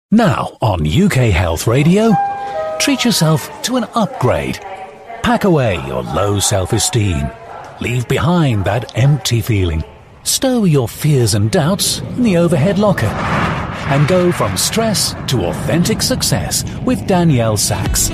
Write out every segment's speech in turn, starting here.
Now on UK Health Radio, treat yourself to an upgrade. Pack away your low self-esteem. Leave behind that empty feeling. Stow your fears and doubts in the overhead locker. And go from stress to authentic success with Danielle Sachs.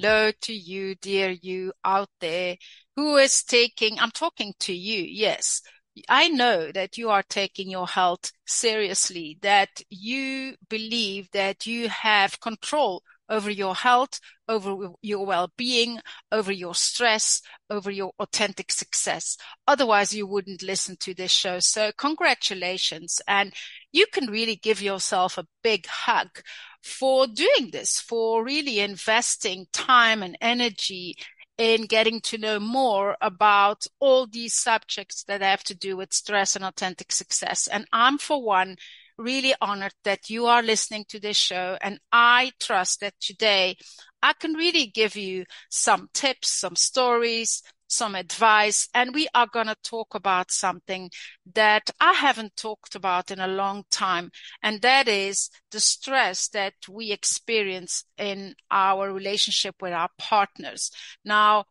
Hello to you, dear you out there I'm talking to you, yes. I know that you are taking your health seriously, that you believe that you have control over your health, over your well-being, over your stress, over your authentic success. Otherwise, you wouldn't listen to this show. So congratulations. And you can really give yourself a big hug for doing this, for really investing time and energy in getting to know more about all these subjects that have to do with stress and authentic success. And I'm, for one, really honored that you are listening to this show. And I trust that today I can really give you some tips, some stories, some advice, and we are going to talk about something that I haven't talked about in a long time, and that is the stress that we experience in our relationship with our partners. Now,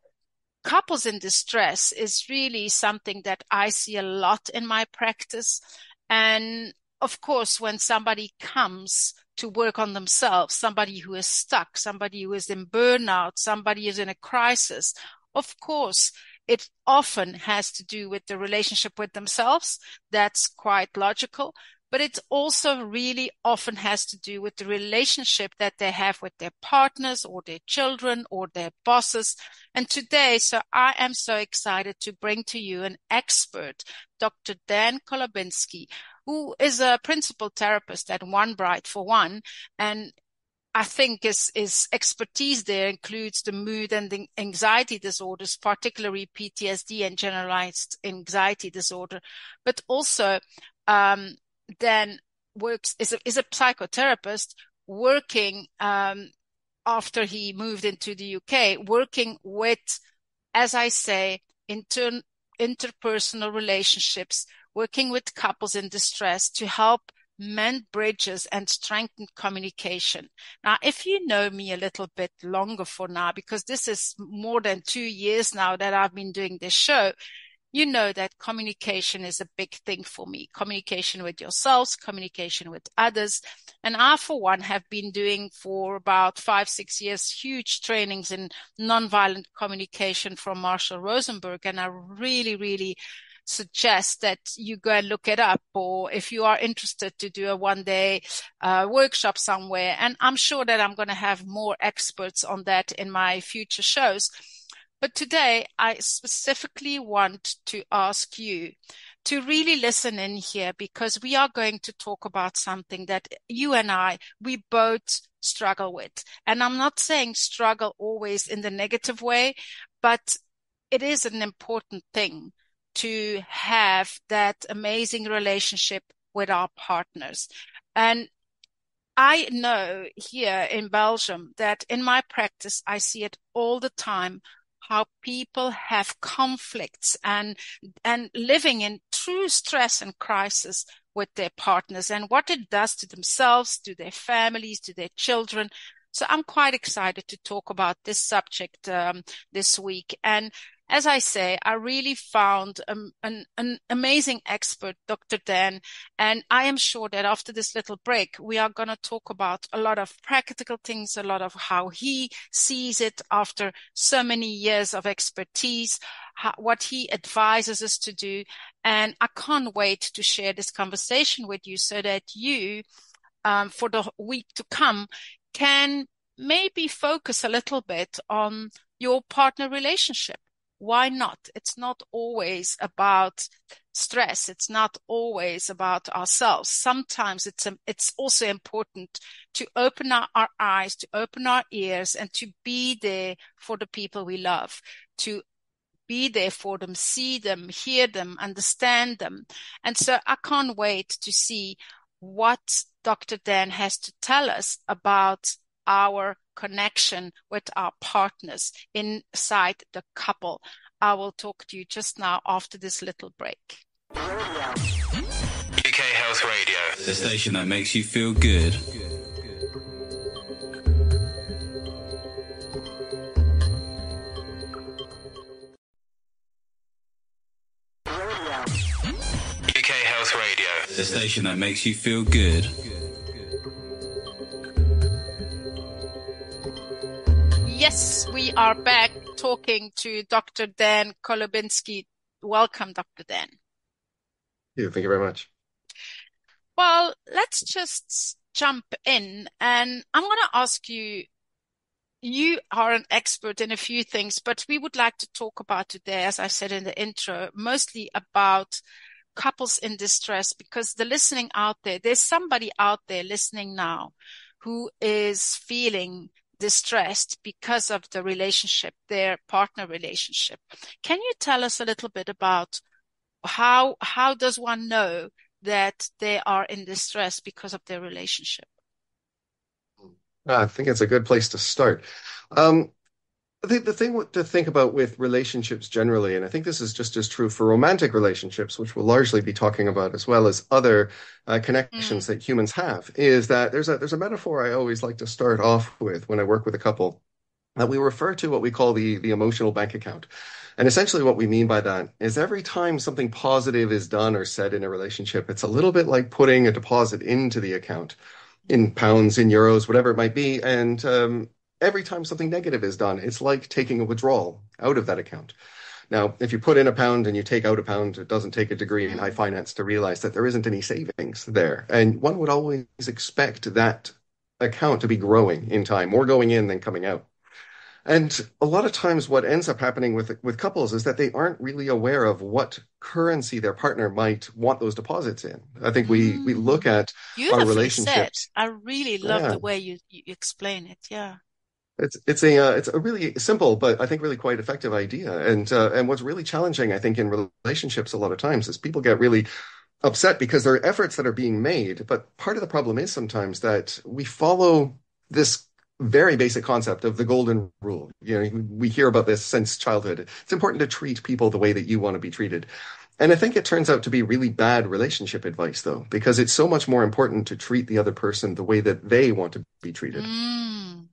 couples in distress is really something that I see a lot in my practice. And of course, when somebody comes to work on themselves, somebody who is stuck, somebody who is in burnout, somebody who is in a crisis, of course, it often has to do with the relationship with themselves. That's quite logical. But it also really often has to do with the relationship that they have with their partners or their children or their bosses. And today, so I am so excited to bring to you an expert, Dr. Dan Kolubinski, who is a principal therapist at One Bright for One. And I think his expertise there includes the mood and the anxiety disorders, particularly PTSD and generalized anxiety disorder, but also Dan is a psychotherapist working after he moved into the UK, working with, as I say, interpersonal relationships, working with couples in distress to help mend bridges and strengthen communication. Now, if you know me a little bit longer for now, because this is more than 2 years now that I've been doing this show, you know that communication is a big thing for me. Communication with yourselves, communication with others. And I, for one, have been doing for about 5-6 years huge trainings in nonviolent communication from Marshall Rosenberg. And I really, really suggest that you go and look it up, or if you are interested to do a one-day workshop somewhere. And I'm sure that I'm going to have more experts on that in my future shows. But today, I specifically want to ask you to really listen in here, because we are going to talk about something that you and we both struggle with. And I'm not saying struggle always in the negative way, but it is an important thing to have that amazing relationship with our partners. And I know here in Belgium that in my practice, I see it all the time, how people have conflicts and living in true stress and crisis with their partners, and what it does to themselves, to their families, to their children. So I'm quite excited to talk about this subject this week. And as I say, I really found an amazing expert, Dr. Dan, and I am sure that after this little break, we are going to talk about a lot of practical things, a lot of how he sees it after so many years of expertise, what he advises us to do. And I can't wait to share this conversation with you so that you, for the week to come, can maybe focus a little bit on your partner relationship. Why not? It's not always about stress. It's not always about ourselves. Sometimes it's also important to open our eyes, to open our ears, and to be there for the people we love, to be there for them, see them, hear them, understand them. And so I can't wait to see what Dr. Dan has to tell us about our connection with our partners inside the couple. I will talk to you just now after this little break. UK Health Radio, the station that makes you feel good. UK Health Radio, the station that makes you feel good. Yes, we are back talking to Dr. Dan Kolubinski. Welcome, Dr. Dan. Thank you very much. Well, let's just jump in, and I'm going to ask you, you are an expert in a few things, but we would like to talk about today, as I said in the intro, mostly about couples in distress, because there's somebody out there listening now who is feeling distressed because of the relationship, their partner relationship. Can you tell us a little bit about how does one know that they are in distress because of their relationship? I think it's a good place to start. The thing to think about with relationships generally, and I think this is just as true for romantic relationships, which we'll largely be talking about, as well as other connections that humans have, is that there's a metaphor I always like to start off with when I work with a couple, that we refer to what we call the emotional bank account. And essentially what we mean by that is every time something positive is done or said in a relationship, it's a little bit like putting a deposit into the account in pounds, in euros, whatever it might be. And every time something negative is done, it's like taking a withdrawal out of that account. Now, if you put in £1 and you take out £1, it doesn't take a degree in high finance to realize that there isn't any savings there. And one would always expect that account to be growing in time, more going in than coming out. And a lot of times what ends up happening with couples is that they aren't really aware of what currency their partner might want those deposits in. I think we look at our relationships. Said. I really love the way you explain it. Yeah. It's a really simple, but I think really quite effective idea. And what's really challenging, I think, in relationships a lot of times is people get really upset because there are efforts that are being made. But part of the problem is sometimes that we follow this very basic concept of the golden rule. You know, we hear about this since childhood. It's important to treat people the way that you want to be treated. And I think it turns out to be really bad relationship advice, though, because it's so much more important to treat the other person the way that they want to be treated.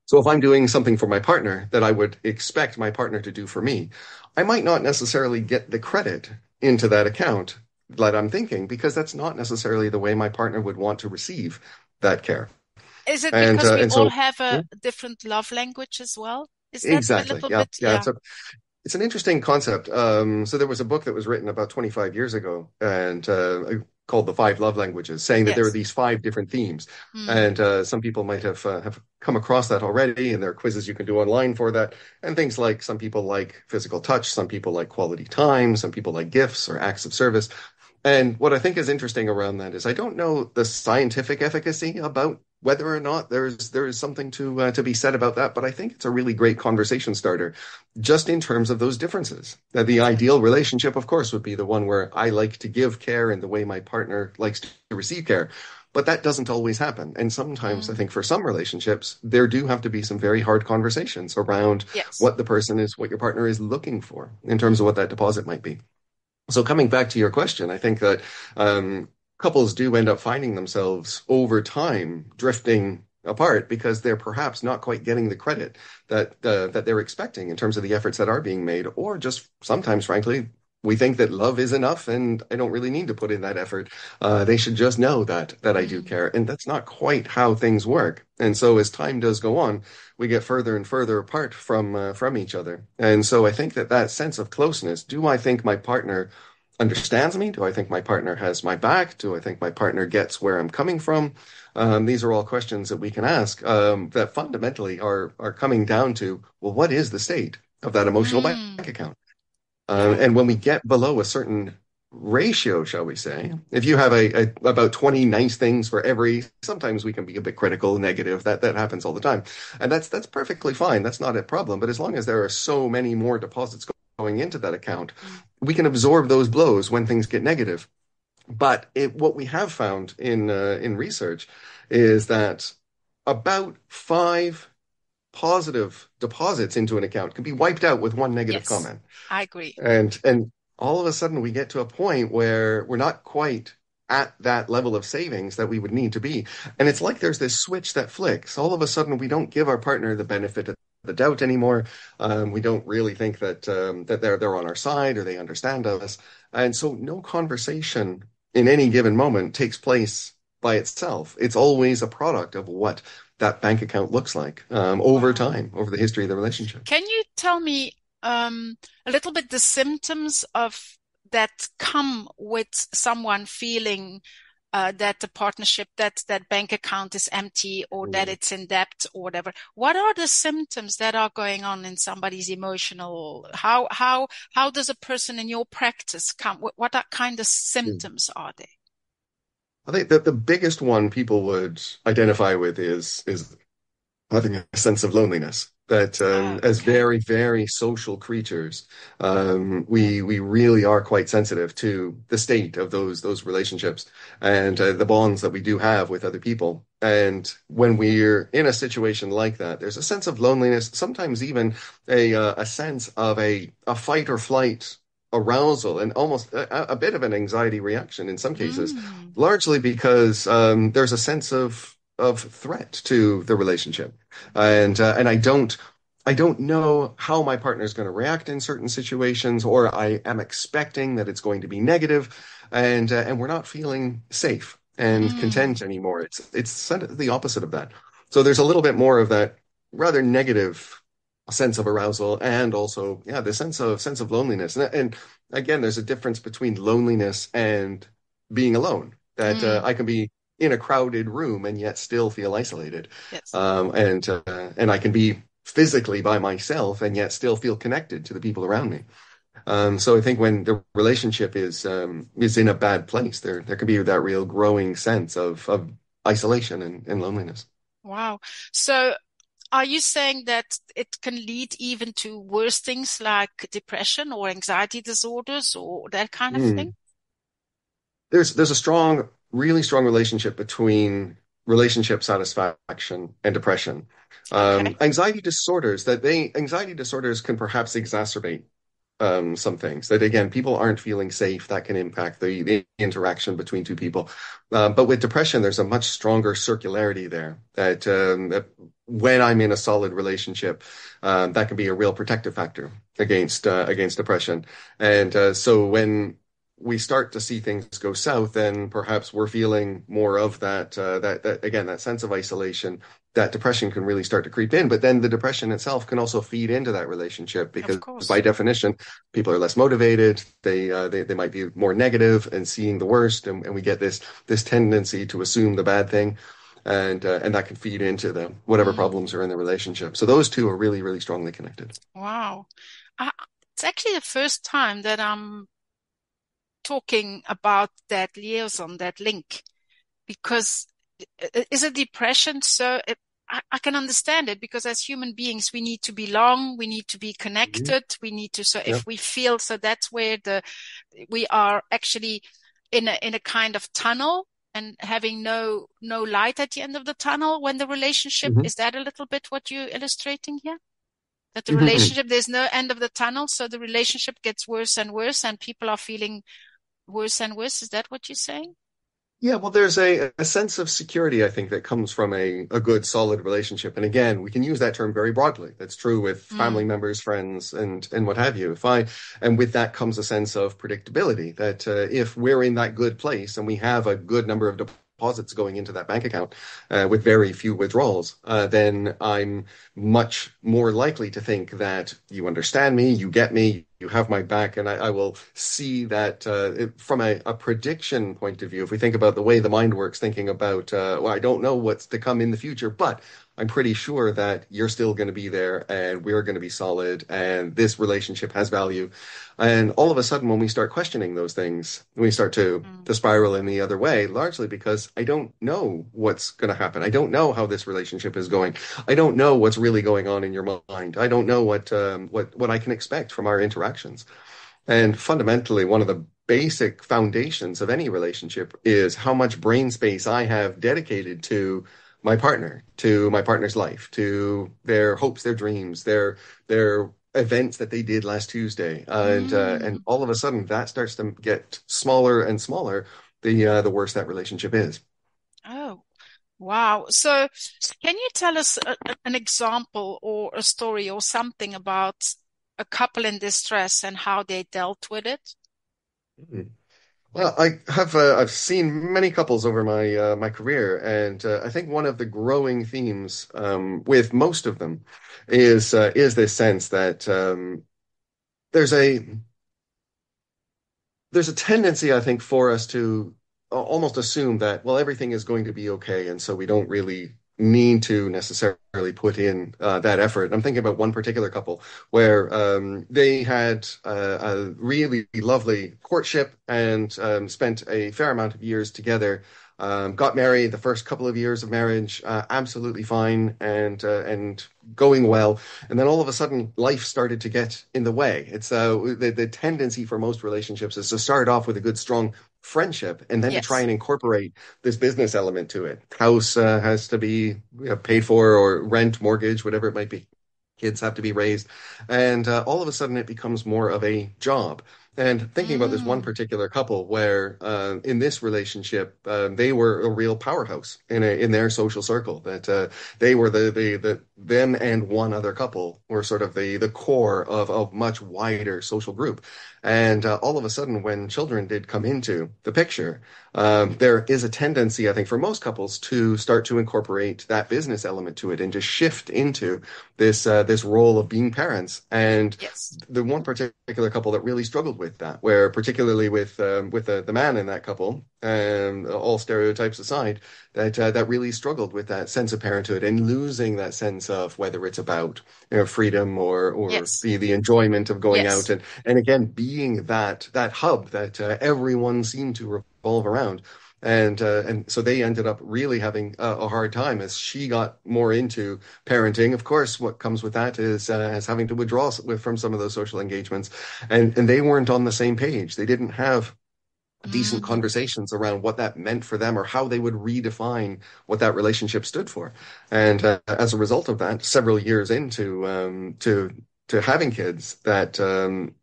So if I'm doing something for my partner that I would expect my partner to do for me, I might not necessarily get the credit into that account that I'm thinking, because that's not necessarily the way my partner would want to receive that care. Is it because we all have a different love language as well? Is that exactly. A little bit? Yeah. It's an interesting concept. So there was a book that was written about 25 years ago and called The 5 Love Languages, saying that there are these 5 different themes. And some people might have come across that already, and there are quizzes you can do online for that. And things like some people like physical touch, some people like quality time, some people like gifts or acts of service. And what I think is interesting around that is I don't know the scientific efficacy about whether or not there is something to be said about that, but I think it's a really great conversation starter, just in terms of those differences. That the ideal relationship, of course, would be the one where I like to give care in the way my partner likes to receive care, but that doesn't always happen. And sometimes I think for some relationships, there do have to be some very hard conversations around what your partner is looking for in terms of what that deposit might be. So coming back to your question, I think that couples do end up finding themselves over time drifting apart because they're perhaps not quite getting the credit that they're expecting in terms of the efforts that are being made, or just sometimes, frankly, we think that love is enough and I don't really need to put in that effort. They should just know that I do care. And that's not quite how things work. And so as time does go on, we get further and further apart from each other. And so I think that sense of closeness, do I think my partner understands me? Do I think my partner has my back? Do I think my partner gets where I'm coming from? These are all questions that we can ask that fundamentally are coming down to, well, what is the state of that emotional bank account? And when we get below a certain ratio, shall we say, if you have about 20 nice things for every, sometimes we can be a bit critical, negative, that happens all the time. And that's perfectly fine. That's not a problem. But as long as there are so many more deposits going into that account, we can absorb those blows when things get negative. But what we have found in research is that about 5 positive deposits into an account can be wiped out with one negative Yes, comment. I agree. And all of a sudden we get to a point where we're not quite at that level of savings that we would need to be. And it's like there's this switch that flicks. All of a sudden we don't give our partner the benefit of the doubt anymore. We don't really think that that they're on our side or they understand us. And so no conversation in any given moment takes place by itself. It's always a product of what that bank account looks like over time, over the history of the relationship. Can you tell me a little bit the symptoms of that come with someone feeling that the partnership, that bank account is empty or that it's in debt or whatever? What are the symptoms that are going on in somebody's emotional? How does a person in your practice come? What kind of symptoms are they? I think that the biggest one people would identify with is having a sense of loneliness. That as very, very social creatures, we really are quite sensitive to the state of those relationships and the bonds that we do have with other people. And when we're in a situation like that, there's a sense of loneliness, sometimes even a sense of a fight or flight arousal and almost a bit of an anxiety reaction in some cases, largely because there's a sense of threat to the relationship, and I don't know how my partner is going to react in certain situations, or I am expecting that it's going to be negative, and we're not feeling safe and content anymore. It's the opposite of that. So there's a little bit more of that rather negative sense of arousal, and also the sense of loneliness. And again, there's a difference between loneliness and being alone. That I can be in a crowded room and yet still feel isolated. Yes. And I can be physically by myself and yet still feel connected to the people around me. So I think when the relationship is in a bad place, there can be that real growing sense of isolation and loneliness. Wow. So are you saying that it can lead even to worse things like depression or anxiety disorders or that kind of thing? There's a really strong relationship between relationship satisfaction and depression. Anxiety disorders can perhaps exacerbate some things. That again, people aren't feeling safe. That can impact the interaction between two people. But with depression, there's a much stronger circularity there. That when I'm in a solid relationship, that can be a real protective factor against depression. And so when we start to see things go south, then perhaps we're feeling more of that sense of isolation. That depression can really start to creep in, but then the depression itself can also feed into that relationship because by definition, people are less motivated. They might be more negative and seeing the worst, and we get this tendency to assume the bad thing, and that can feed into whatever problems are in the relationship. So those two are really, really strongly connected. Wow. It's actually the first time that I'm talking about that liaison, that link, because is a depression I can understand it, because as human beings we need to belong, we need to be connected, we need to if we feel, so that's where we are actually in a kind of tunnel and having no light at the end of the tunnel when the relationship is that a little bit what you're illustrating here? That the relationship, there's no end of the tunnel, so the relationship gets worse and worse and people are feeling worse and worse. Is that what you're saying? Yeah, well, there's a sense of security, I think, that comes from a good, solid relationship. And again, we can use that term very broadly. That's true with family members, friends, and what have you. And with that comes a sense of predictability, that if we're in that good place and we have a good number of deposits going into that bank account with very few withdrawals, then I'm much more likely to think that you understand me, you get me, you have my back, and I will see that from a prediction point of view. If we think about the way the mind works, thinking about, I don't know what's to come in the future, but I'm pretty sure that you're still going to be there and we're going to be solid and this relationship has value. And all of a sudden, when we start questioning those things, we start to spiral in the other way, largely because I don't know what's going to happen. I don't know how this relationship is going. I don't know what's really going on in your mind. I don't know what I can expect from our interactions. And fundamentally, one of the basic foundations of any relationship is how much brain space I have dedicated to my partner, to my partner's life, to their hopes, their dreams, their events that they did last Tuesday, and all of a sudden that starts to get smaller and smaller, the worse that relationship is. Oh, wow. So can you tell us an example or a story or something about a couple in distress and how they dealt with it? Mhm. Well, I've seen many couples over my career, and I think one of the growing themes with most of them is this sense that there's a there's a tendency, I think, for us to almost assume that, well, everything is going to be okay, and so we don't really need to necessarily put in that effort. I'm thinking about one particular couple where they had a really lovely courtship and spent a fair amount of years together. Got married the first couple of years of marriage, absolutely fine and going well. And then all of a sudden, life started to get in the way. It's the tendency for most relationships is to start off with a good, strong friendship and then to try Yes. and incorporate this business element to it. House has to be paid for, or rent, mortgage, whatever it might be. Kids have to be raised. And all of a sudden, it becomes more of a job. And thinking about this one Mm, particular couple where in this relationship, they were a real powerhouse in their social circle, that they were them and one other couple were sort of the core of a much wider social group. And all of a sudden, when children did come into the picture, there is a tendency, I think, for most couples to start to incorporate that business element to it and to shift into this role of being parents. And yes. the one particular couple that really struggled with that, where particularly with the man in that couple, all stereotypes aside, that really struggled with that sense of parenthood and losing that sense of whether it's about freedom or Yes. the enjoyment of going out Yes. and again being that hub that everyone seemed to revolve around. And so they ended up really having a hard time as she got more into parenting. Of course, what comes with that is having to withdraw from some of those social engagements, and they weren't on the same page. They didn't have decent Mm, conversations around what that meant for them or how they would redefine what that relationship stood for. And as a result of that, several years into to having kids, that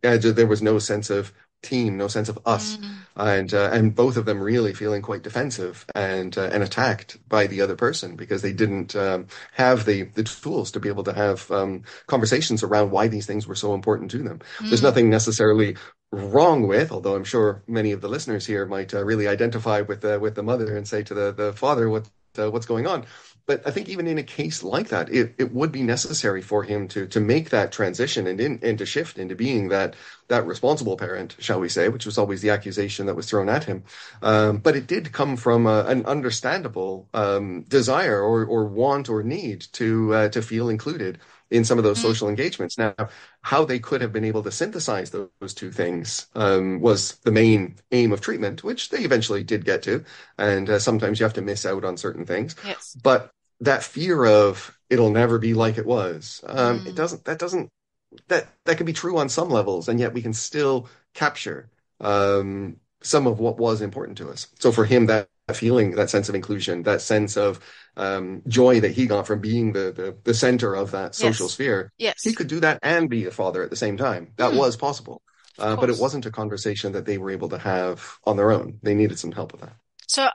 there was no sense of team, no sense of us, mm, and both of them really feeling quite defensive and attacked by the other person because they didn't have the tools to be able to have conversations around why these things were so important to them. There's mm, nothing necessarily wrong with, although I'm sure many of the listeners here might really identify with the mother and say to the father what's going on. But I think even in a case like that, it would be necessary for him to make that transition and to shift into being that responsible parent, shall we say, which was always the accusation that was thrown at him. But it did come from an understandable desire or want or need to feel included in some of those mm, social engagements. Now, how they could have been able to synthesize those two things was the main aim of treatment, which they eventually did get to. And sometimes you have to miss out on certain things. yes. But that fear of it'll never be like it was, it Mm, doesn't, that can be true on some levels, and yet we can still capture some of what was important to us. So for him, that feeling, that sense of inclusion, that sense of joy that he got from being the center of that social yes. sphere, he Yes. could do that and be a father at the same time. That Mm, was possible. of But it course. wasn't a conversation that they were able to have on their own. They needed some help with that. So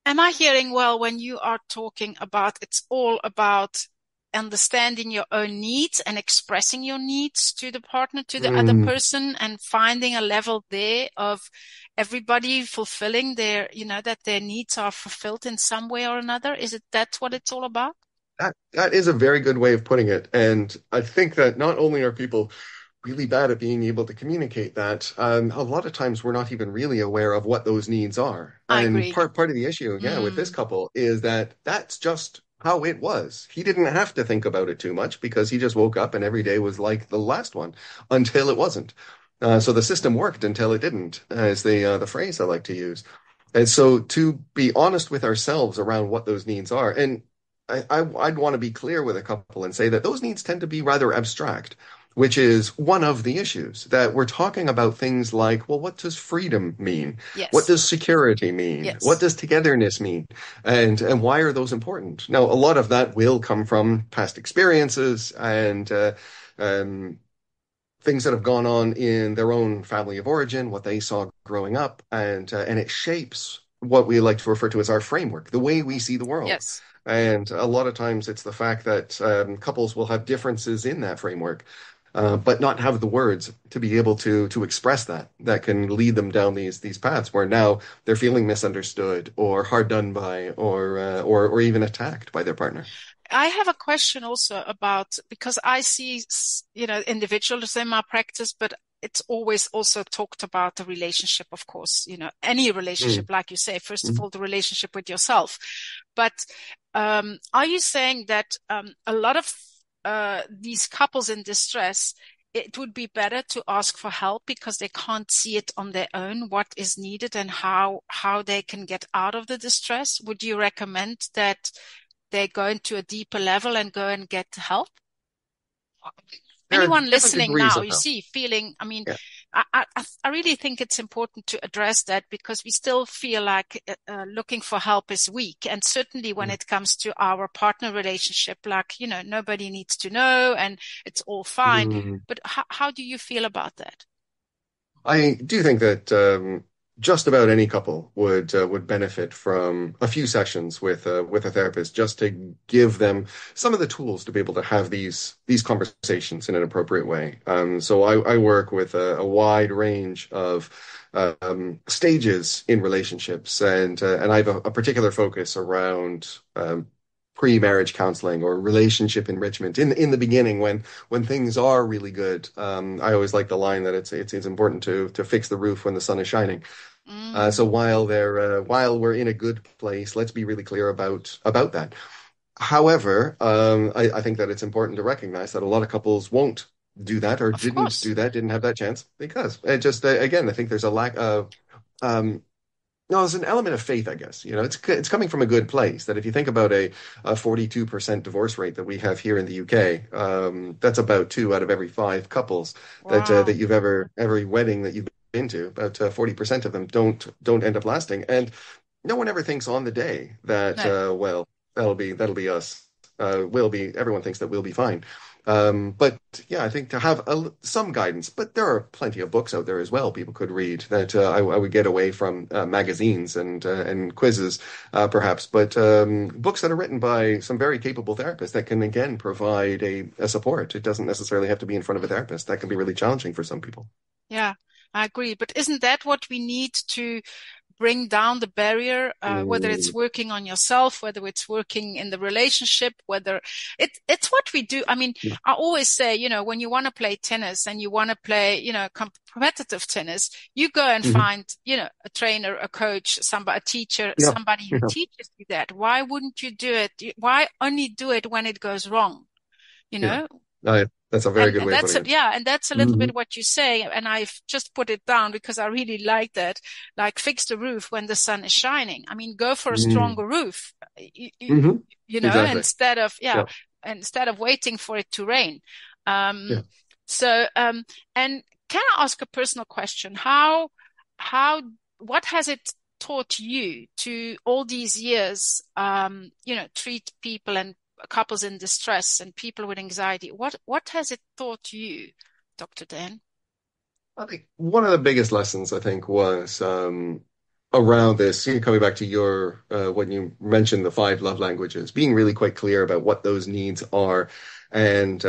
am I hearing well when you are talking about it's all about understanding your own needs and expressing your needs to the partner, to the other Mm. person, and finding a level there of everybody fulfilling that their needs are fulfilled in some way or another? Is it that's what it's all about? That is a very good way of putting it. And I think that not only are people really bad at being able to communicate that, a lot of times we're not even really aware of what those needs are. I And agree. part of the issue, yeah, with this Mm, couple is that that's just how it was. He didn't have to think about it too much because he just woke up and every day was like the last one until it wasn't. So the system worked until it didn't, is the phrase I like to use. And so to be honest with ourselves around what those needs are, and I'd want to be clear with a couple and say that those needs tend to be rather abstract. which is one of the issues that we're talking about things like, well, what does freedom mean? What Yes. does security mean? What Yes. does togetherness mean? And why are those important? Now, a lot of that will come from past experiences and um, things that have gone on in their own family of origin, what they saw growing up, and it shapes what we like to refer to as our framework, the way we see the world. Yes. And a lot of times it's the fact that couples will have differences in that framework, but not have the words to be able to express that can lead them down these paths where now they're feeling misunderstood or hard done by or even attacked by their partner. I have a question also about, because I see, individuals in my practice, but it's always also talked about the relationship, of course, any relationship, Mm. like you say, first of Mm. all, the relationship with yourself. But are you saying that a lot of these couples in distress, it would be better to ask for help because they can't see it on their own, what is needed and how they can get out of the distress? Would you recommend that they go into a deeper level and go and get help? There are Anyone different listening degrees now, of you help. see, feeling, I mean, Yeah. I really think it's important to address that because we still feel like looking for help is weak. And certainly when it comes to our partner relationship, like, nobody needs to know and it's all fine. Mm. But how do you feel about that? I do think that just about any couple would benefit from a few sessions with a therapist just to give them some of the tools to be able to have these conversations in an appropriate way. So I work with a wide range of stages in relationships, and I have a particular focus around pre-marriage counseling or relationship enrichment in the beginning when things are really good. I always like the line that it's important to fix the roof when the sun is shining. So Mm, while we're in a good place, let's be really clear about that. However, I think that it's important to recognize that a lot of couples won't do that or of didn't course. do that, didn't have that chance because it just again, I think there's a lack of no, there's an element of faith, I guess. It's coming from a good place that if you think about a 42% divorce rate that we have here in the UK, that's about two out of every five couples that Wow. you've every wedding that you've been to, about 40% of them don't end up lasting. And no one ever thinks on the day that No, well, that'll be us. Everyone thinks that we'll be fine. But yeah, I think to have some guidance, but there are plenty of books out there as well people could read that I would get away from magazines and quizzes, perhaps, but books that are written by some very capable therapists that can again provide a support. It doesn't necessarily have to be in front of a therapist. That can be really challenging for some people. yeah, I agree. But isn't that what we need to bring down the barrier, whether it's Mm, working on yourself, whether it's working in the relationship, whether it's what we do. I mean, yeah. I always say, when you want to play tennis and you want to play, competitive tennis, you go and Mhm. find, a trainer, a coach, somebody, a teacher, Yeah. somebody who Yeah. teaches you that. Why wouldn't you do it? Why only do it when it goes wrong? You Yeah. know, That's a very and good way of that's putting it. it. Yeah. And that's a little Hmm. bit what you say. And I've just put it down because I really like that. Like fix the roof when the sun is shining. I mean, go for a Mm. stronger roof, you, you, Hmm. Exactly. instead of, yeah, Yeah. instead of waiting for it to rain. Um, Yeah. so, and can I ask a personal question? How, what has it taught you to all these years, treat people and couples in distress and people with anxiety? What has it taught you, Dr. Dan? I think one of the biggest lessons I think was around this, coming back to your when you mentioned the five love languages, being really quite clear about what those needs are and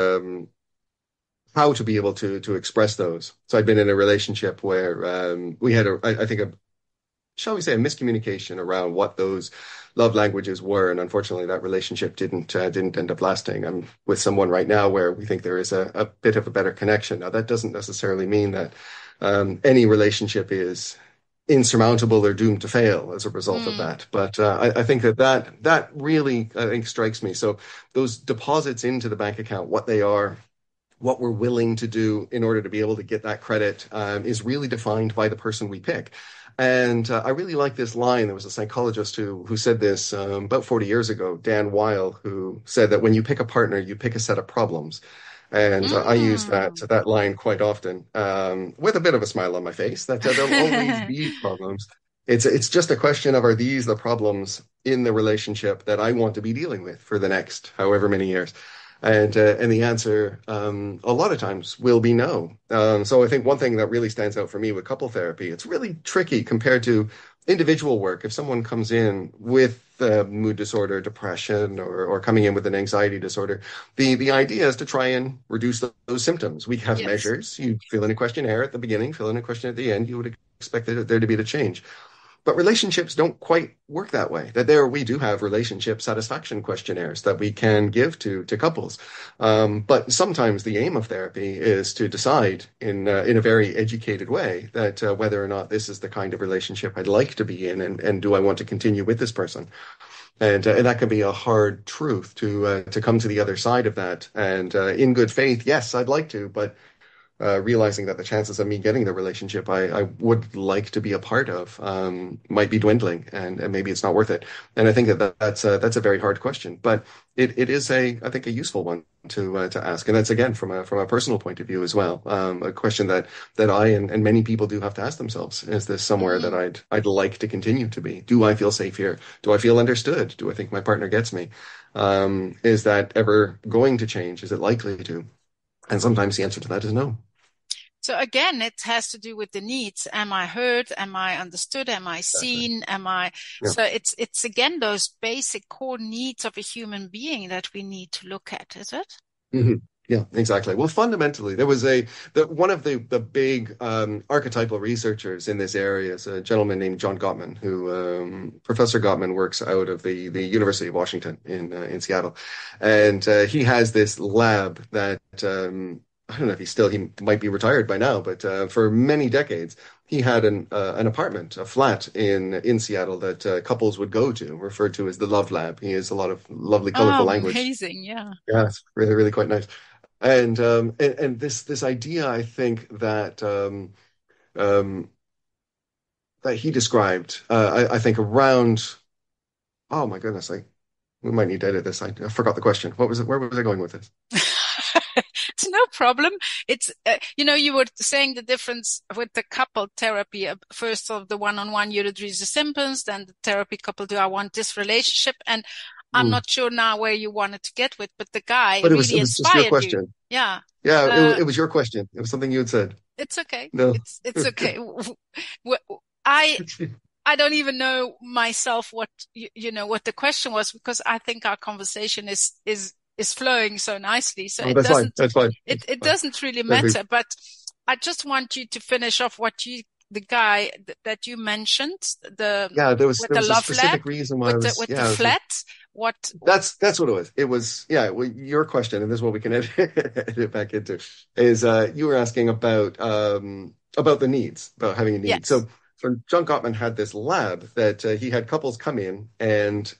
how to be able to express those. So I'd been in a relationship where we had I think shall we say, a miscommunication around what those love languages were, and unfortunately, that relationship didn't end up lasting. I'm with someone right now where we think there is a bit of a better connection. Now, that doesn't necessarily mean that any relationship is insurmountable or doomed to fail as a result of Mm, that. But I think that really I think strikes me. So those deposits into the bank account, what they are, what we're willing to do in order to be able to get that credit is really defined by the person we pick. And I really like this line. There was a psychologist who said this about 40 years ago, Dan Weil, who said that when you pick a partner, you pick a set of problems. And I use that line quite often, with a bit of a smile on my face, that there'll always be problems. It's just a question of, are these the problems in the relationship that I want to be dealing with for the next however many years? And the answer, a lot of times, will be no. So I think one thing that really stands out for me with couple therapy, it's really tricky compared to individual work. If someone comes in with mood disorder, depression, or coming in with an anxiety disorder, the idea is to try and reduce those symptoms. We have measures. You fill in a questionnaire at the beginning, fill in a question at the end. You would expect there to be the change. But relationships don't quite work that way. That there we do have relationship satisfaction questionnaires that we can give to couples. But sometimes the aim of therapy is to decide in a very educated way that whether or not this is the kind of relationship I'd like to be in, and do I want to continue with this person? And that can be a hard truth to come to the other side of that. And in good faith, yes, I'd like to, but realizing that the chances of me getting the relationship I would like to be a part of might be dwindling, and maybe it's not worth it. And I think that's a very hard question, but it is I think a useful one to ask, and that's again from a personal point of view as well. A question that I and many people do have to ask themselves: is this somewhere that I'd like to continue to be? Do I feel safe here? Do I feel understood? Do I think my partner gets me? Is that ever going to change? Is it likely to? And sometimes the answer to that is no. So again, it has to do with the needs. Am I heard? Am I understood? Am I seen? Am I? Yeah. So it's again those basic core needs of a human being that we need to look at, is it? Mm-hmm. Yeah, exactly. Well, fundamentally, there was one of the big archetypal researchers in this area is a gentleman named John Gottman, who Professor Gottman works out of the University of Washington in Seattle, and he has this lab that I don't know if he might be retired by now, but for many decades he had an apartment, a flat in Seattle that couples would go to, referred to as the Love Lab. He has a lot of lovely, colorful language. Amazing, yeah. Yeah, it's really, really quite nice. And this idea, I think that that he described, I think around, oh my goodness, we might need to edit this. I forgot the question. What was it? Where was I going with this? It's no problem. It's, you were saying the difference with the couple therapy. First of the one-on-one, you reduce the symptoms, then the therapy couple, do I want this relationship? And I'm not sure now where you wanted to get with, but the guy but really it was inspired just your question. You. Yeah. Yeah, it was your question. It was something you had said. It's okay. No. It's okay. I don't even know myself what the question was, because I think our conversation is flowing so nicely. So that's fine. It doesn't really matter, but I just want you to finish off the guy that you mentioned, there was a specific reason why with the flat. That's what it was. It was, your question, and this is what we can edit back into, is you were asking about the needs, about having a need. Yes. So John Gottman had this lab that he had couples come in, and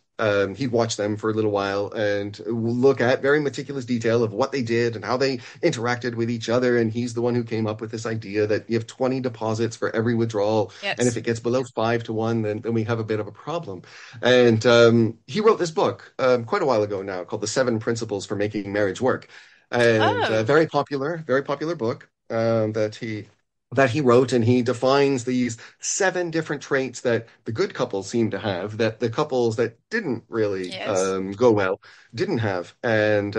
he'd watch them for a little while and look at very meticulous detail of what they did and how they interacted with each other. And he's the one who came up with this idea that you have 20 deposits for every withdrawal. Yes. And if it gets below 5-1, then we have a bit of a problem. And he wrote this book quite a while ago now called The 7 Principles for Making Marriage Work. And very popular book that he wrote, and he defines these 7 different traits that the good couples seem to have that the couples that didn't really go well didn't have. And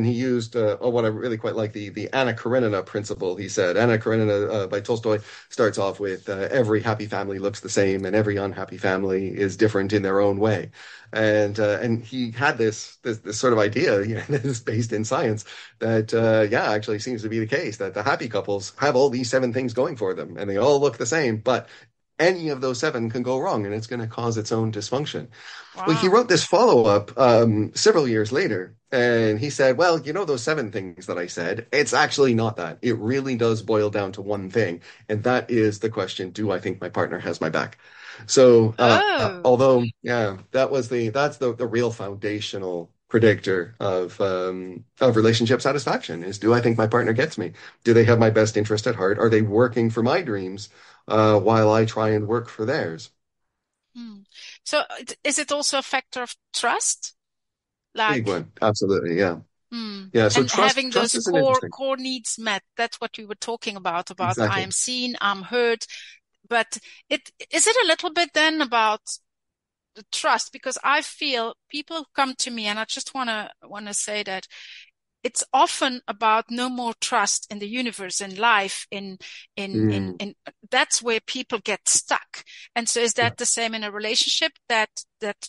he used what I really quite like, the Anna Karenina principle. He said Anna Karenina by Tolstoy starts off with every happy family looks the same and every unhappy family is different in their own way. And he had this sort of idea, that is based in science, that actually seems to be the case, that the happy couples have all these 7 things going for them and they all look the same, but any of those 7 can go wrong and it's going to cause its own dysfunction. Wow. Well, he wrote this follow-up several years later, and he said, well, those 7 things that I said, it's actually not that. It really does boil down to one thing, and that is the question, do I think my partner has my back? So, although, that's the real foundational predictor of relationship satisfaction is, do I think my partner gets me? Do they have my best interest at heart? Are they working for my dreams while I try and work for theirs? So is it also a factor of trust? Big one. Absolutely. Yeah. Yeah. So And having trust those is an interesting. core needs met. That's what we were talking about I Exactly. am seen, I'm heard. But is it a little bit then about the trust? Because I feel people come to me, and I just wanna say that it's often about no more trust in the universe, in life, in that's where people get stuck. And so is that the same in a relationship, that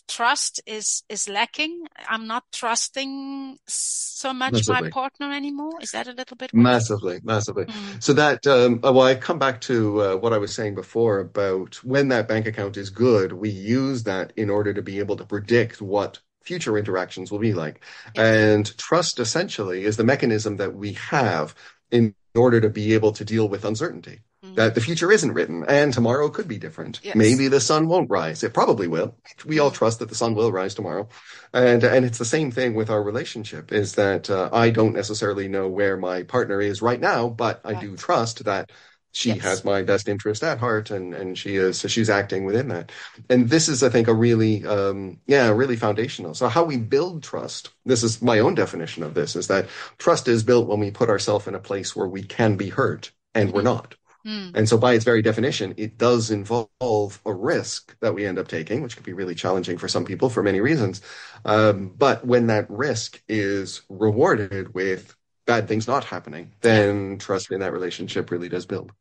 trust is lacking? I'm not trusting so much my Massively. partner anymore. Is that a little bit what you? Massively, massively. So that, well, I come back to what I was saying before about when that bank account is good, we use that in order to be able to predict what future interactions will be like. Yes. And trust essentially is the mechanism that we have in order to be able to deal with uncertainty. That the future isn't written and tomorrow could be different. Yes. Maybe the sun won't rise. It probably will. We all trust that the sun will rise tomorrow. And it's the same thing with our relationship, is that I don't necessarily know where my partner is right now, but I do trust that she has my best interest at heart, and she's acting within that. And this is, I think, a really really foundational. So how we build trust, this is my own definition of this, is that trust is built when we put ourselves in a place where we can be hurt and we're not. And so by its very definition, it does involve a risk that we end up taking, which could be really challenging for some people for many reasons. But when that risk is rewarded with bad things not happening, then trust in that relationship really does build.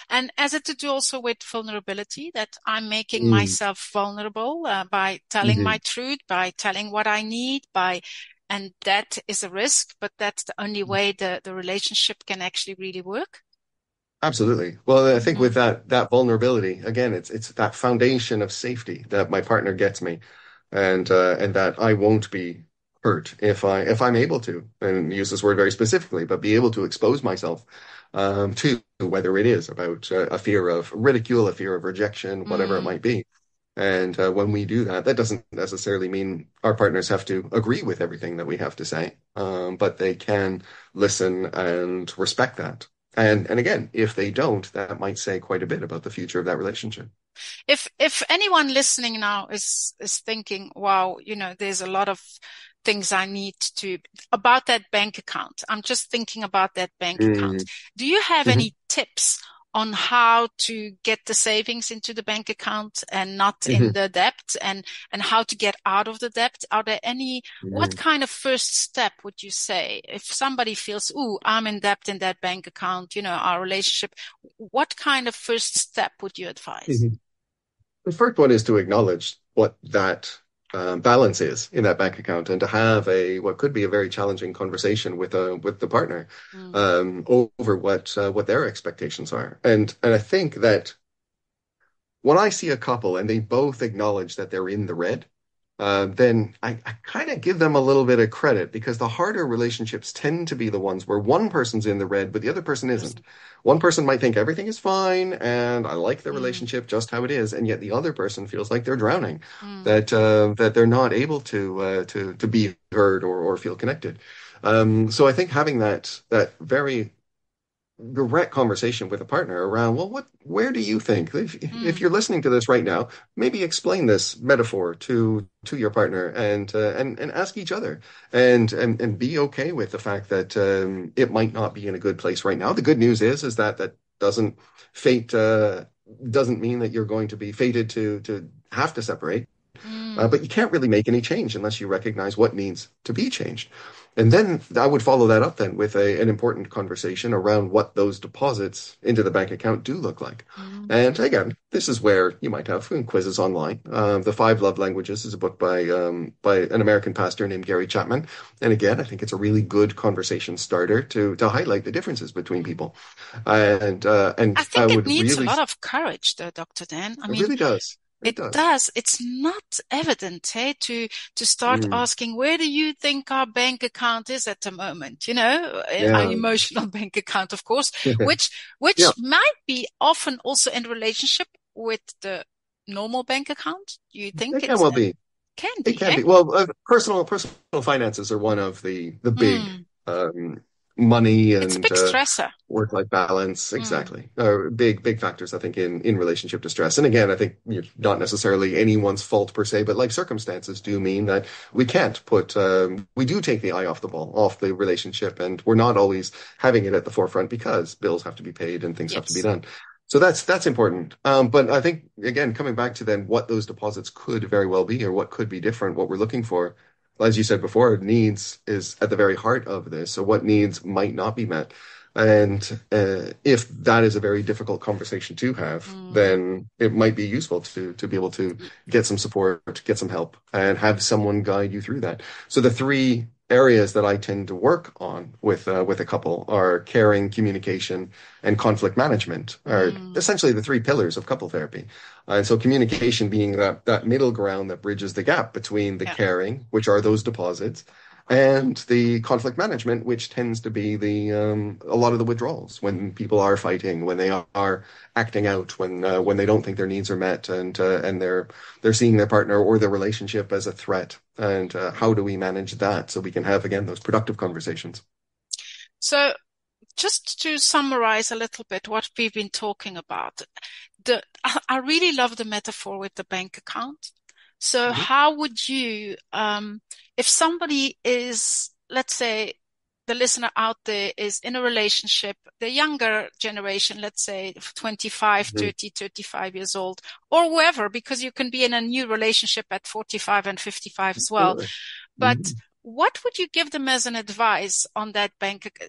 And has it to do also with vulnerability, that I'm making myself vulnerable by telling my truth, by telling what I need, and that is a risk, but that's the only way the relationship can actually really work? Absolutely. Well, I think with that vulnerability, again, it's that foundation of safety that my partner gets me, and that I won't be hurt if I'm able to, and use this word very specifically, but be able to expose myself to whether it is about a fear of ridicule, a fear of rejection, whatever it might be. And when we do that, that doesn't necessarily mean our partners have to agree with everything that we have to say, but they can listen and respect that. And again, if they don't, that might say quite a bit about the future of that relationship. If anyone listening now is thinking, wow, there's a lot of things I need to about that bank account. I'm just thinking about that bank account. Do you have any tips on how to get the savings into the bank account and not in the debt, and how to get out of the debt? Are there any, what kind of first step would you say if somebody feels, ooh, I'm in debt in that bank account, our relationship, what kind of first step would you advise? The first one is to acknowledge what that balance is in that bank account, and to have what could be a very challenging conversation with the partner over what their expectations are. And I think that when I see a couple and they both acknowledge that they're in the red, then I kind of give them a little bit of credit, because the harder relationships tend to be the ones where one person's in the red, but the other person isn't. One person might think everything is fine and I like the relationship just how it is, and yet the other person feels like they're drowning, that they're not able to be heard or feel connected. So I think having that very direct conversation with a partner around, well, where do you think, if you're listening to this right now, maybe explain this metaphor to your partner, and ask each other, and be okay with the fact that it might not be in a good place right now. The good news is that doesn't mean that you're going to be fated to have to separate. But you can't really make any change unless you recognize what needs to be changed. And then I would follow that up then with an important conversation around what those deposits into the bank account do look like. And again, this is where you might have quizzes online. The 5 Love Languages is a book by an American pastor named Gary Chapman. And again, I think it's a really good conversation starter to highlight the differences between people. And I think it needs a lot of courage, though, Dr. Dan. I mean, it really does. It does. It's not evident, hey, to start asking, where do you think our bank account is at the moment? Our emotional bank account, of course, which might be often also in relationship with the normal bank account. You think it can well be? Can be. It can be. Well, personal finances are one of the big money It's a and big stressor. work-life balance. Mm. Exactly. Big factors, I think, in relationship to stress. And again, I think not necessarily anyone's fault per se, but life circumstances do mean that we can't we do take the eye off the ball, off the relationship, and we're not always having it at the forefront because bills have to be paid and things have to be Yes. done. So that's important. But I think, again, coming back to then what those deposits could very well be or what could be different, what we're looking for, as you said before, needs is at the very heart of this. So what needs might not be met? And if that is a very difficult conversation to have, then it might be useful to be able to get some support, get some help, and have someone guide you through that. So the three areas that I tend to work on with a couple are caring, communication, and conflict management are essentially the three pillars of couple therapy. And so communication being that middle ground that bridges the gap between the caring, which are those deposits, and the conflict management, which tends to be a lot of the withdrawals when people are fighting, when they are acting out, when they don't think their needs are met, and they're seeing their partner or their relationship as a threat. And how do we manage that so we can have, again, those productive conversations? So just to summarize a little bit what we've been talking about, I really love the metaphor with the bank account. So how would you, if somebody is, let's say, the listener out there is in a relationship, the younger generation, let's say 25, 30, 35 years old, or whoever, because you can be in a new relationship at 45 and 55 as well. But what would you give them as an advice on that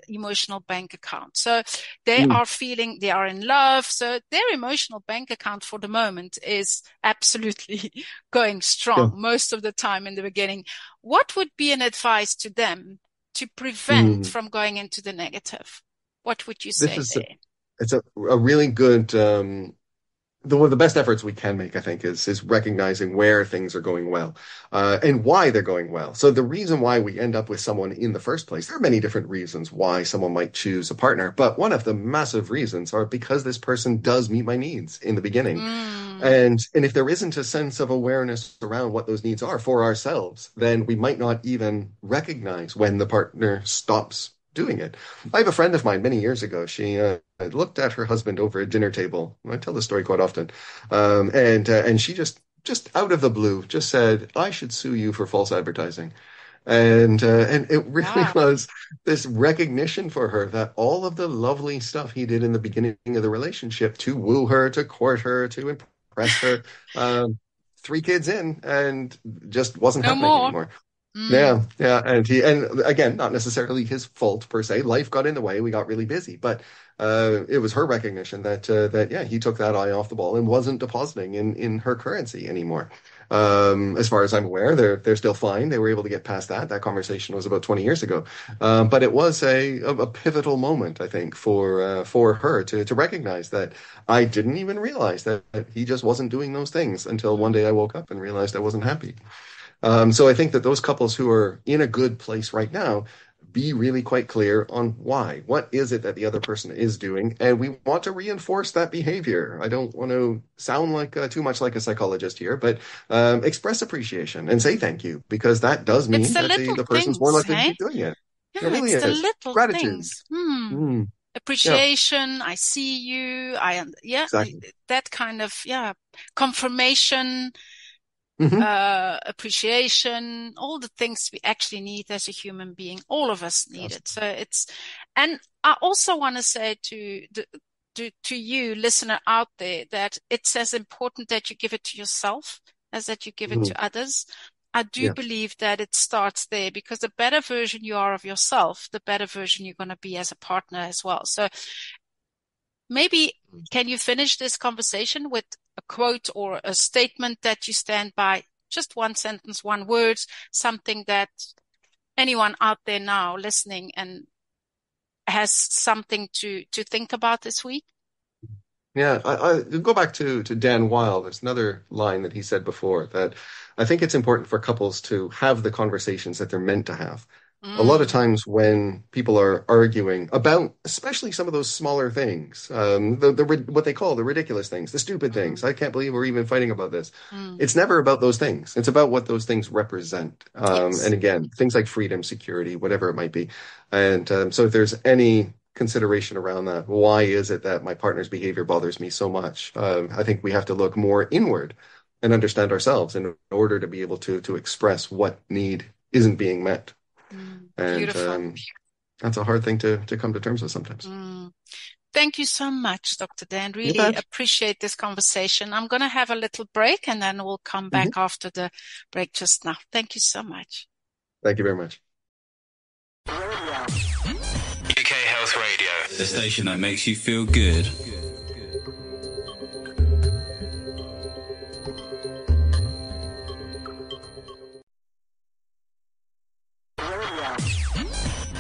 emotional bank account? So they are feeling they are in love. So their emotional bank account for the moment is absolutely going strong most of the time in the beginning. What would be an advice to them to prevent from going into the negative? What would you say there? It's a really good, one of the best efforts we can make, I think, is recognizing where things are going well, and why they're going well. So the reason why we end up with someone in the first place, there are many different reasons why someone might choose a partner, but one of the massive reasons are because this person does meet my needs in the beginning. And if there isn't a sense of awareness around what those needs are for ourselves, then we might not even recognize when the partner stops doing it. I have a friend of mine many years ago. She looked at her husband over a dinner table. I tell this story quite often. And she just out of the blue just said, "I should sue you for false advertising." And it really was this recognition for her that all of the lovely stuff he did in the beginning of the relationship to woo her, to court her, to impress her, 3 kids in, and just wasn't happening anymore. Yeah. And again, not necessarily his fault per se. Life got in the way. We got really busy, but it was her recognition that he took that eye off the ball and wasn't depositing in her currency anymore. As far as I'm aware, they're still fine. They were able to get past that. That conversation was about 20 years ago. But it was a pivotal moment, I think, for her to recognize that I didn't even realize that he just wasn't doing those things until one day I woke up and realized I wasn't happy. So I think that those couples who are in a good place right now, be really quite clear on why. What is it that the other person is doing? And we want to reinforce that behavior. I don't want to sound like too much like a psychologist here, but express appreciation and say thank you, because that does mean that the person's more likely to keep doing it. Yeah, it really it's the is. little Gratitude. things. Appreciation. I see you. Exactly. That kind of, confirmation. Appreciation, all the things we actually need as a human being. All of us need it. So and I also want to say to you, listener out there, that it's as important that you give it to yourself as that you give it to others. I do believe that it starts there, because the better version you are of yourself, the better version you're going to be as a partner as well. So maybe can you finish this conversation with a quote or a statement that you stand by? Just one sentence, one word, something that anyone out there now listening and has something to think about this week. Yeah, I go back to Dan Weil. There's another line that he said before, that I think it's important for couples to have the conversations that they're meant to have. A lot of times when people are arguing about, especially some of those smaller things, what they call the ridiculous things, the stupid things. I can't believe we're even fighting about this. It's never about those things. It's about what those things represent. Yes. And again, things like freedom, security, whatever it might be. And so if there's any consideration around that, why is it that my partner's behavior bothers me so much? I think we have to look more inward and understand ourselves in order to be able to express what need isn't being met. And that's a hard thing to come to terms with sometimes. Thank you so much, Dr. Dan. Really appreciate this conversation. I'm going to have a little break and then we'll come back after the break just now. Thank you so much. Thank you very much. UK Health Radio, the station that makes you feel good.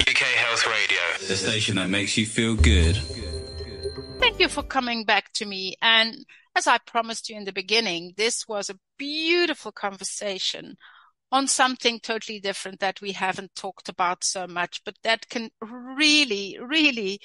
UK Health Radio, the station that makes you feel good. Thank you for coming back to me. And as I promised you in the beginning, this was a beautiful conversation on something totally different that we haven't talked about so much, but that can really, really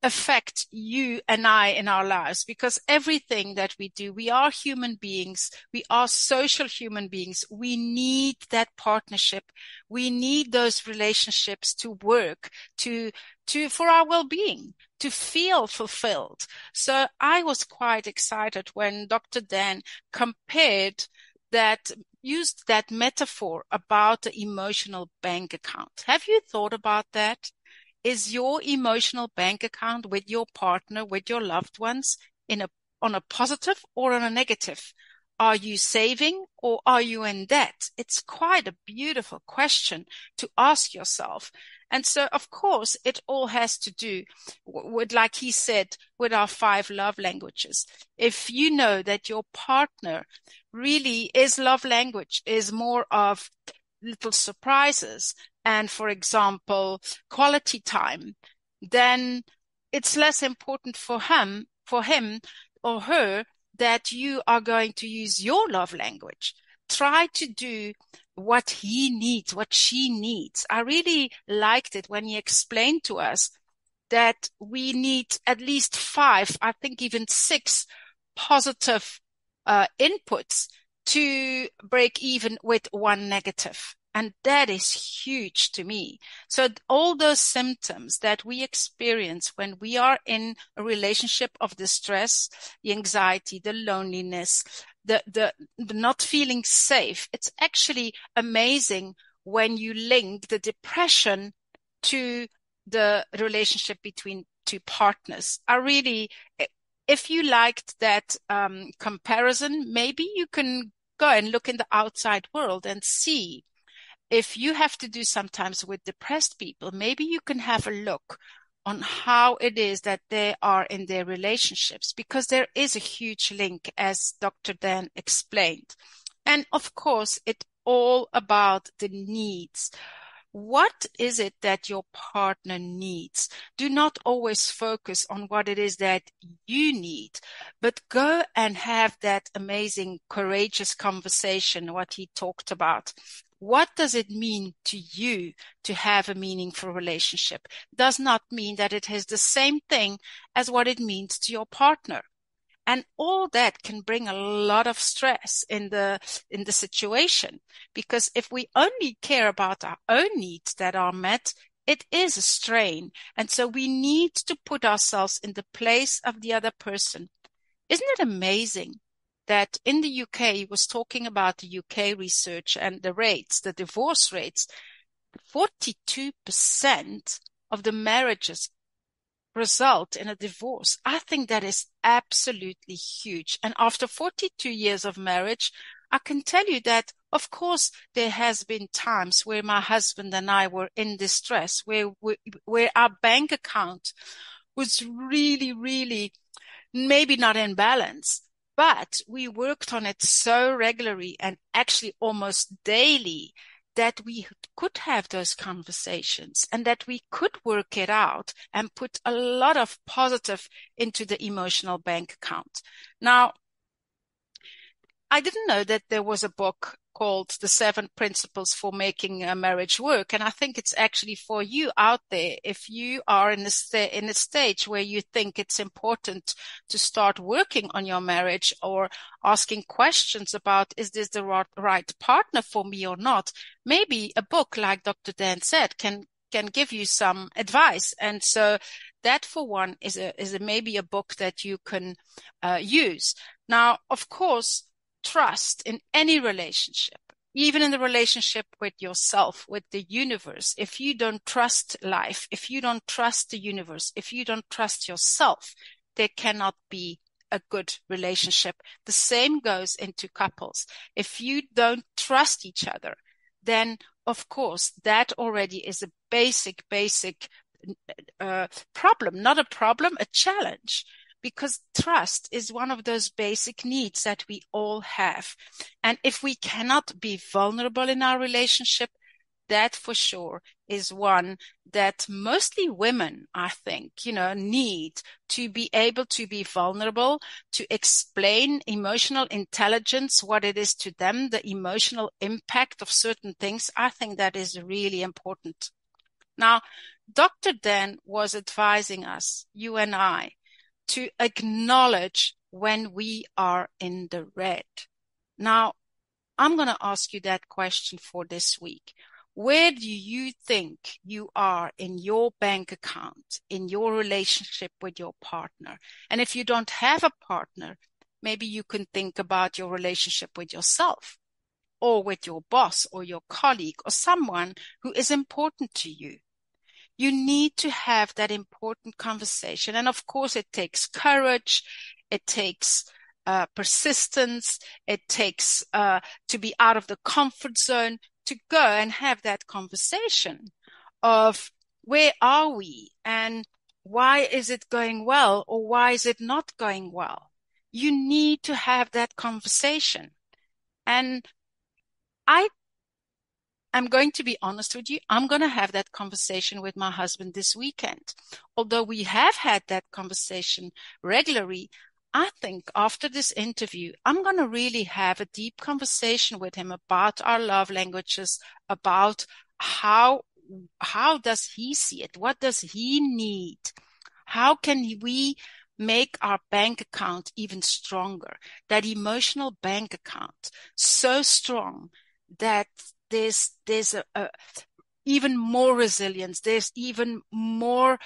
affect you and I in our lives, because everything that we do, we are human beings. We are social human beings. We need that partnership. We need those relationships to work, for our well-being, to feel fulfilled. So I was quite excited when Dr. Dan used that metaphor about the emotional bank account. Have you thought about that? Is your emotional bank account with your partner, with your loved ones, on a positive or on a negative? Are you saving or are you in debt? It's quite a beautiful question to ask yourself. And so, of course, it all has to do with, like he said, with our 5 love languages. If you know that your partner really love language is more of little surprises and, for example, quality time, then it's less important for him or her that you are going to use your love language. Try to do what he needs, what she needs. I really liked it when he explained to us that we need at least 5, I think even 6 positive inputs to break even with 1 negative. And that is huge to me. So all those symptoms that we experience when we are in a relationship of distress, the anxiety, the loneliness, the not feeling safe, it's actually amazing when you link the depression to the relationship between 2 partners. If you liked that comparison, maybe you can go and look in the outside world and see. If you have to do sometimes with depressed people, maybe you can have a look on how it is that they are in their relationships, because there is a huge link, as Dr. Dan explained. And of course, it's all about the needs. What is it that your partner needs? Do not always focus on what it is that you need, but go and have that amazing, courageous conversation, what he talked about. What does it mean to you to have a meaningful relationship? Does not mean that it is the same thing as what it means to your partner. And all that can bring a lot of stress in the situation, because if we only care about our own needs that are met, it is a strain. And so we need to put ourselves in the place of the other person. Isn't it amazing that in the UK, he was talking about the UK research and the divorce rates, 42% of the marriages result in a divorce. I think that is absolutely huge. And after 42 years of marriage, I can tell you that, of course, there has been times where my husband and I were in distress, where our bank account was really, really maybe not in balance. But we worked on it so regularly and actually almost daily that we could have those conversations and that we could work it out and put a lot of positive into the emotional bank account. Now, I didn't know that there was a book called The 7 Principles for Making a Marriage Work. And I think it's actually for you out there, if you are in a stage where you think it's important to start working on your marriage or asking questions about, is this the right partner for me or not? Maybe a book, like Dr. Dan said, can give you some advice. And so that, for one, is maybe a book that you can use. Now, of course, trust in any relationship, even in the relationship with yourself, with the universe. If you don't trust life, if you don't trust the universe, if you don't trust yourself, there cannot be a good relationship. The same goes into couples. If you don't trust each other, then of course that already is a basic problem, not a problem, a challenge. Because trust is one of those basic needs that we all have. And if we cannot be vulnerable in our relationship, that for sure is one that mostly women, I think, need to be able to be vulnerable, to explain emotional intelligence, what it is to them, the emotional impact of certain things. I think that is really important. Now, Dr. Dan was advising us, you and I, to acknowledge when we are in the red. Now, I'm going to ask you that question for this week. Where do you think you are in your bank account, in your relationship with your partner? And if you don't have a partner, maybe you can think about your relationship with yourself, or with your boss or your colleague or someone who is important to you. You need to have that important conversation. And of course, it takes courage. It takes persistence. It takes to be out of the comfort zone to go and have that conversation of where are we and why is it going well or why is it not going well? You need to have that conversation. And I'm going to be honest with you. I'm going to have that conversation with my husband this weekend. Although we have had that conversation regularly, I think after this interview, I'm going to really have a deep conversation with him about our love languages, about how does he see it? What does he need? How can we make our bank account even stronger? That emotional bank account so strong that there's a even more resilience. There's even more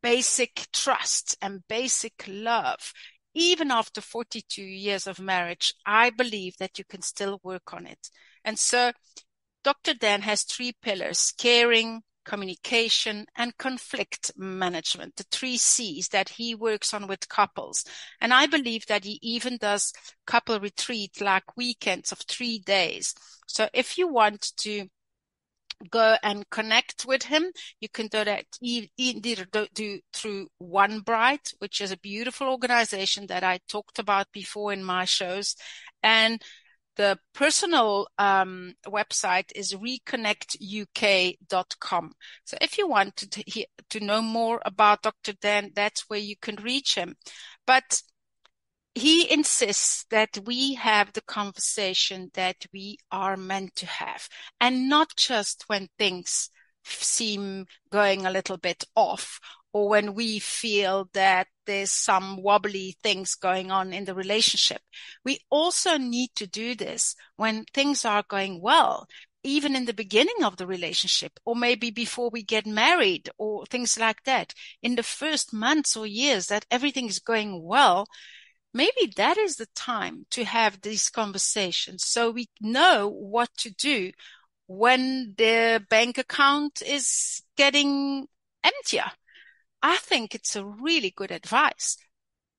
basic trust and basic love. Even after 42 years of marriage, I believe that you can still work on it. And so Dr. Dan has 3 pillars: caring, communication, and conflict management, the 3 C's that he works on with couples. And I believe that he even does couple retreat, like weekends of 3 days. So if you want to go and connect with him, you can do that either do through One Bright, which is a beautiful organization that I talked about before in my shows. And the personal website is reconnectuk.com. So if you want to know more about Dr. Dan, that's where you can reach him. But he insists that we have the conversation that we are meant to have, and not just when things seem going a little bit off, or when we feel that there's some wobbly things going on in the relationship. We also need to do this when things are going well, even in the beginning of the relationship, or maybe before we get married, or things like that. In the first months or years that everything is going well, maybe that is the time to have these conversations, so we know what to do when the bank account is getting emptier. I think it's a really good advice.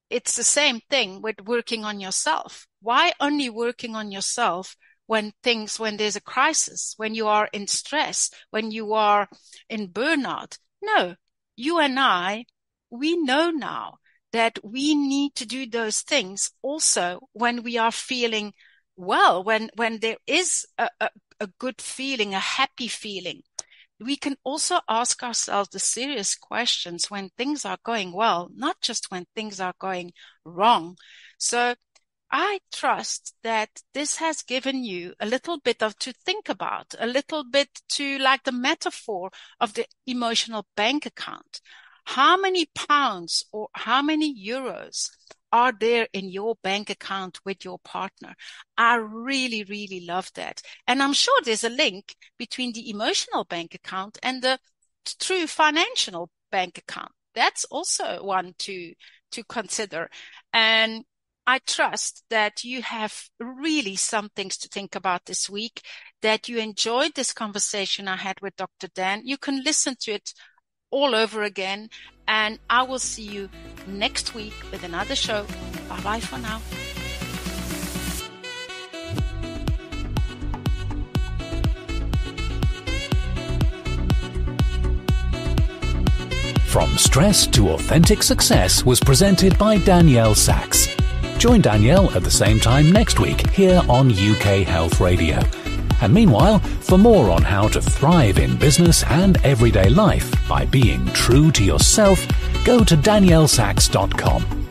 It's the same thing with working on yourself. Why only working on yourself when there's a crisis, when you are in stress, when you are in burnout? No, you and I, we know now that we need to do those things also when we are feeling well, when there is a good feeling, a happy feeling. We can also ask ourselves the serious questions when things are going well, not just when things are going wrong. So I trust that this has given you a little bit of to think about, a little bit to like the metaphor of the emotional bank account. How many pounds or how many euros are there in your bank account with your partner? I really, really love that. And I'm sure there's a link between the emotional bank account and the true financial bank account. That's also one to consider. And I trust that you have really some things to think about this week, that you enjoyed this conversation I had with Dr. Dan. You can listen to it all over again, and I will see you next week with another show. Bye-bye for now. From Stress to Authentic Success was presented by Danielle Sachs. Join Danielle at the same time next week here on UK Health Radio. And meanwhile, for more on how to thrive in business and everyday life by being true to yourself, go to daniellesachs.com.